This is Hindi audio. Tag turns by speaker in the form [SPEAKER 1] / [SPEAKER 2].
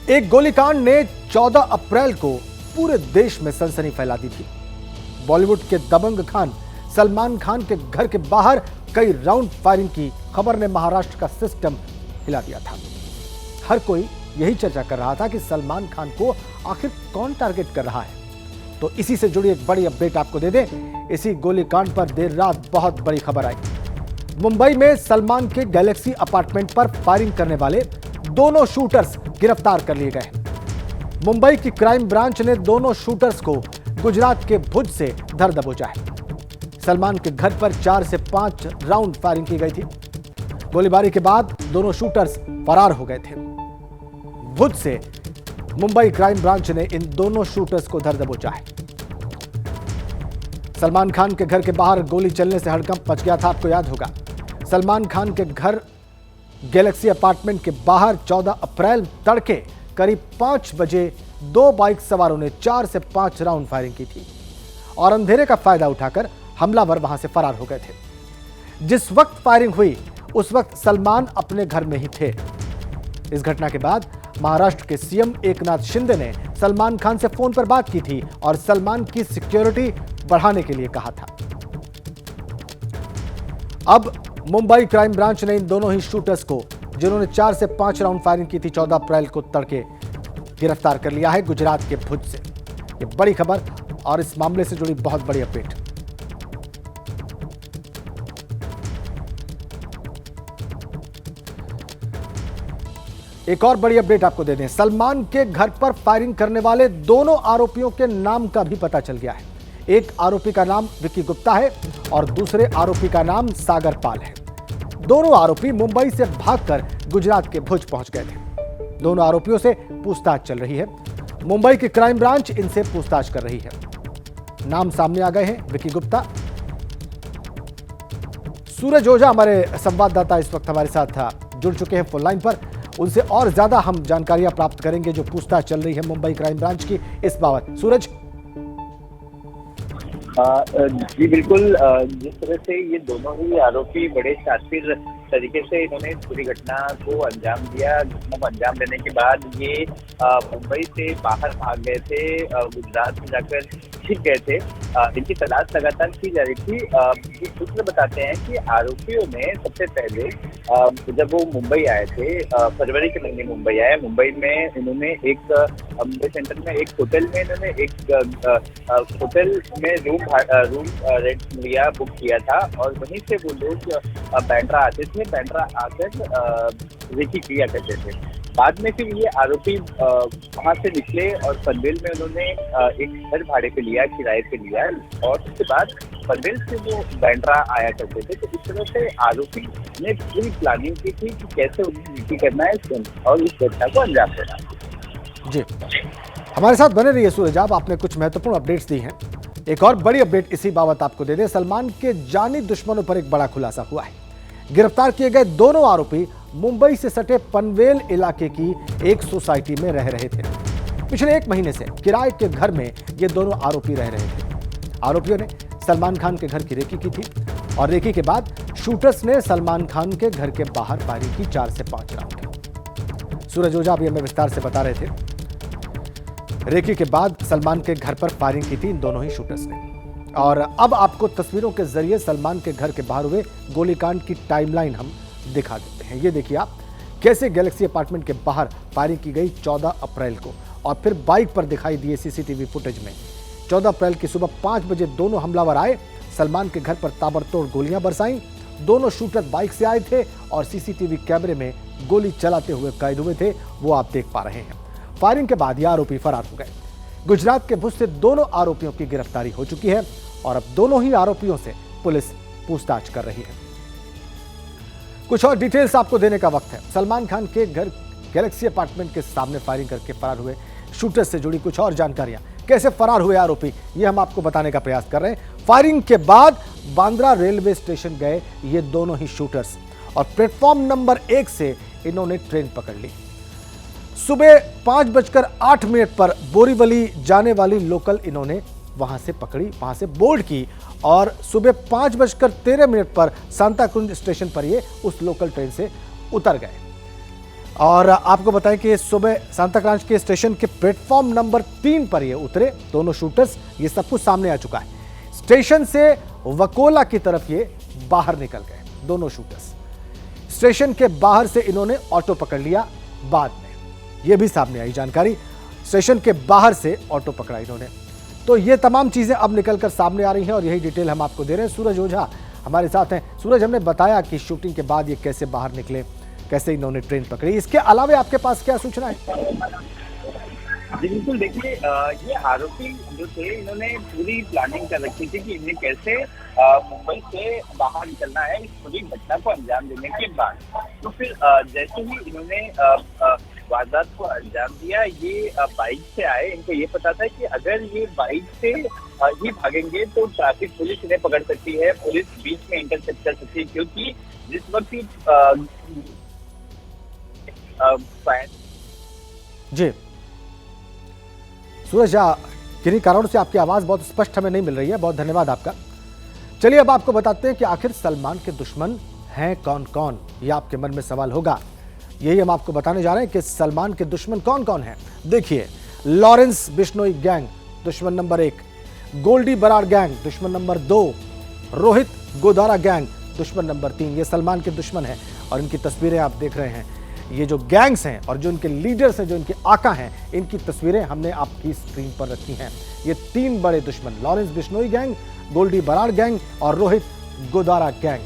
[SPEAKER 1] एक गोलीकांड ने 14 अप्रैल को पूरे देश में सनसनी फैला दी थी। बॉलीवुड के दबंग खान सलमान खान के घर के बाहर कई राउंड फायरिंग की खबर ने महाराष्ट्र का सिस्टम हिला दिया था। हर कोई यही चर्चा कर रहा था कि सलमान खान को आखिर कौन टारगेट कर रहा है। तो इसी से जुड़ी एक बड़ी अपडेट आपको दे दें। इसी गोलीकांड पर देर रात बहुत बड़ी खबर आई। मुंबई में सलमान के गैलेक्सी अपार्टमेंट पर फायरिंग करने वाले दोनों शूटर्स गिरफ्तार कर लिए गए। मुंबई की क्राइम ब्रांच ने दोनों शूटर्स को गुजरात के भुज से धर दबोचा है। सलमान के घर पर 4 से 5 राउंड फायरिंग की गई थी। गोलीबारी के बाद दोनों शूटर्स फरार हो गए थे। भुज से मुंबई क्राइम ब्रांच ने इन दोनों शूटर्स को धर दबोचा है। सलमान खान के घर के बाहर गोली चलने से हड़कंप मच गया था। आपको याद होगा, सलमान खान के घर गैलेक्सी अपार्टमेंट के बाहर 14 अप्रैल तड़के करीब 5 बजे 2 बाइक सवारों ने 4 से 5 राउंड फायरिंग की थी और अंधेरे का फायदा उठाकर हमलावर वहां से फरार हो गए थे। जिस वक्त फायरिंग हुई उस वक्त सलमान अपने घर में ही थे। इस घटना के बाद महाराष्ट्र के सीएम एकनाथ शिंदे ने सलमान खान से फोन पर बात की थी और सलमान की सिक्योरिटी बढ़ाने के लिए कहा था। अब मुंबई क्राइम ब्रांच ने इन दोनों ही शूटर्स को, जिन्होंने 4 से 5 राउंड फायरिंग की थी 14 अप्रैल को तड़के, गिरफ्तार कर लिया है गुजरात के भुज से। ये बड़ी खबर और इस मामले से जुड़ी बहुत बड़ी अपडेट। एक और बड़ी अपडेट आपको दे दें। सलमान के घर पर फायरिंग करने वाले दोनों आरोपियों के नाम का भी पता चल गया है। एक आरोपी का नाम विक्की गुप्ता है और दूसरे आरोपी का नाम सागर पाल है। दोनों आरोपी मुंबई से भागकर गुजरात के भुज पहुंच गए थे। दोनों आरोपियों से पूछताछ चल रही है। मुंबई की क्राइम ब्रांच इनसे पूछताछ कर रही है। नाम सामने आ गए हैं विक्की गुप्ता। सूरज ओझा हमारे संवाददाता इस वक्त हमारे साथ जुड़ चुके हैं फोन लाइन पर। उनसे और ज्यादा हम जानकारियां प्राप्त करेंगे जो पूछताछ चल रही है मुंबई क्राइम ब्रांच की इस बाबत। सूरज।
[SPEAKER 2] जी बिल्कुल, जिस तरह से ये दोनों ही आरोपी बड़े शातिर तरीके से इन्होंने पूरी घटना को अंजाम दिया। घटना को अंजाम देने के बाद ये मुंबई से बाहर भाग गए थे, गुजरात में जाकर छिप गए थे। इनकी तलाश लगातार की जा रही थी। सूत्र बताते हैं कि आरोपियों ने सबसे पहले जब वो मुंबई आए थे, फरवरी के महीने मुंबई आए, मुंबई में इन्होंने एक मुंबई सेंटर में एक होटल में इन्होंने एक होटल में रूम रेंट लिया, बुक किया था और वहीं से वो लोग बैंड्रा आते थे। बैंड्रा आकर रेकी किया करते थे। बाद में फिर ये आरोपी वहां से निकले और पनवेल में उन्होंने एक घर भाड़े पे लिया, किराए पे लिया और उसके बाद पनवेल से वो बैंड्रा आया करते थे। तो इस तरह से आरोपी ने पूरी प्लानिंग की थी कि कैसे उन्हें नीति करना है और इस घटना को अंजाम देना है।
[SPEAKER 1] जी, हमारे साथ बने रहिए सूरज। आपने कुछ महत्वपूर्ण अपडेट्स दी हैं। एक और बड़ी अपडेट इसी बाबत आपको दे दें। सलमान के जानी दुश्मनों पर एक बड़ा खुलासा हुआ है। गिरफ्तार किए गए दोनों आरोपी मुंबई से सटे पनवेल इलाके की एक सोसाइटी में रह रहे थे। पिछले 1 महीने से किराए के घर में ये दोनों आरोपी रह रहे थे। आरोपियों ने सलमान खान के घर की रेकी की थी और रेकी के बाद शूटर्स ने सलमान खान के घर के बाहर फायरिंग की 4 से 5 राउंड। सूरज ओझा अभी हमें विस्तार से बता रहे थे। रेकी के बाद सलमान के घर पर फायरिंग की थी इन दोनों ही शूटर्स ने। और अब आपको तस्वीरों के जरिए सलमान के घर के बाहर हुए गोलीकांड की टाइमलाइन हम दिखा देते हैं। ये देखिए आप, कैसे गैलेक्सी अपार्टमेंट के बाहर फायरिंग की गई 14 अप्रैल को और फिर बाइक पर दिखाई दिए सीसीटीवी फुटेज में। 14 अप्रैल की सुबह 5 बजे दोनों हमलावर आए, सलमान के घर पर ताबड़तोड़ गोलियां बरसाईं। दोनों शूटर बाइक से आए थे और सीसीटीवी कैमरे में गोली चलाते हुए कैद हुए थे, वो आप देख पा रहे हैं। फायरिंग के बाद ये आरोपी फरार हो गए। गुजरात के भुज से दोनों आरोपियों की गिरफ्तारी हो चुकी है और अब दोनों ही आरोपियों से पुलिस पूछताछ कर रही है। कुछ और डिटेल्स आपको देने का वक्त है। सलमान खान के घर गैलेक्सी अपार्टमेंट के सामने फायरिंग करके फरार हुए शूटर्स से जुड़ी कुछ और जानकारियां, कैसे फरार हुए आरोपी, ये हम आपको बताने का प्रयास कर रहे हैं। फायरिंग के बाद बांद्रा रेलवे स्टेशन गए ये दोनों ही शूटर्स और प्लेटफॉर्म नंबर 1 से इन्होंने ट्रेन पकड़ ली। सुबह 5:08 पर बोरीवली जाने वाली लोकल इन्होंने वहां से पकड़ी, वहां से बोर्ड की और सुबह 5:13 पर सांताक्रुज स्टेशन पर ये उस लोकल ट्रेन से उतर गए। और आपको बताएं कि सुबह सांताक्रांच के स्टेशन के प्लेटफॉर्म नंबर 3 पर ये उतरे दोनों शूटर्स। ये सब कुछ सामने आ चुका है। स्टेशन से वकोला की तरफ ये बाहर निकल गए दोनों शूटर्स। स्टेशन के बाहर से इन्होंने ऑटो पकड़ लिया। बाद में ये भी सामने आई जानकारी, स्टेशन के बाहर से ऑटो पकड़ा इन्होंने। तो ये तमाम चीजें अब निकलकर सामने आ रही हैं और यही डिटेल हम आपको दे रहे हैं। सूरज ओझा हमारे साथ हैं। सूरज, हमने बताया कि शूटिंग के बाद ये कैसे बाहर निकले, कैसे इन्होंने ट्रेन पकड़ी, इसके अलावा आपके पास क्या सूचना है?
[SPEAKER 2] जी बिल्कुल, देखिए ये आरोपी जो थे इन्होंने पूरी प्लानिंग कर रखी थी कि इन्हें कैसे मुंबई से बाहर निकलना है इस पूरी घटना को अंजाम देने के बाद। तो फिर जैसे ही इन्होंने वारदात को अंजाम दिया, ये बाइक से आए। इनको ये पता था कि अगर ये बाइक से ही भागेंगे तो ट्रैफिक पुलिस इन्हें पकड़ सकती है, पुलिस बीच में इंटरसेप्ट कर सकती है, क्योंकि जिस वक्त
[SPEAKER 1] जी सूरज, किन्हीं कारणों से आपकी आवाज बहुत स्पष्ट हमें नहीं मिल रही है। बहुत धन्यवाद आपका। चलिए अब आपको बताते हैं कि आखिर सलमान के दुश्मन हैं कौन कौन। ये आपके मन में सवाल होगा, यही हम आपको बताने जा रहे हैं कि सलमान के दुश्मन कौन कौन हैं। देखिए, लॉरेंस बिश्नोई गैंग दुश्मन नंबर 1, गोल्डी बराड़ गैंग दुश्मन नंबर 2, रोहित गोदारा गैंग दुश्मन नंबर 3। ये सलमान के दुश्मन हैं और इनकी तस्वीरें आप देख रहे हैं। ये जो गैंग्स हैं और जो इनके लीडर्स हैं, जो इनके आका हैं, इनकी तस्वीरें हमने आपकी स्क्रीन पर रखी हैं। ये 3 बड़े दुश्मन, Lawrence Bishnoi gang, Goldy Brar gang और रोहित गोदारा गैंग।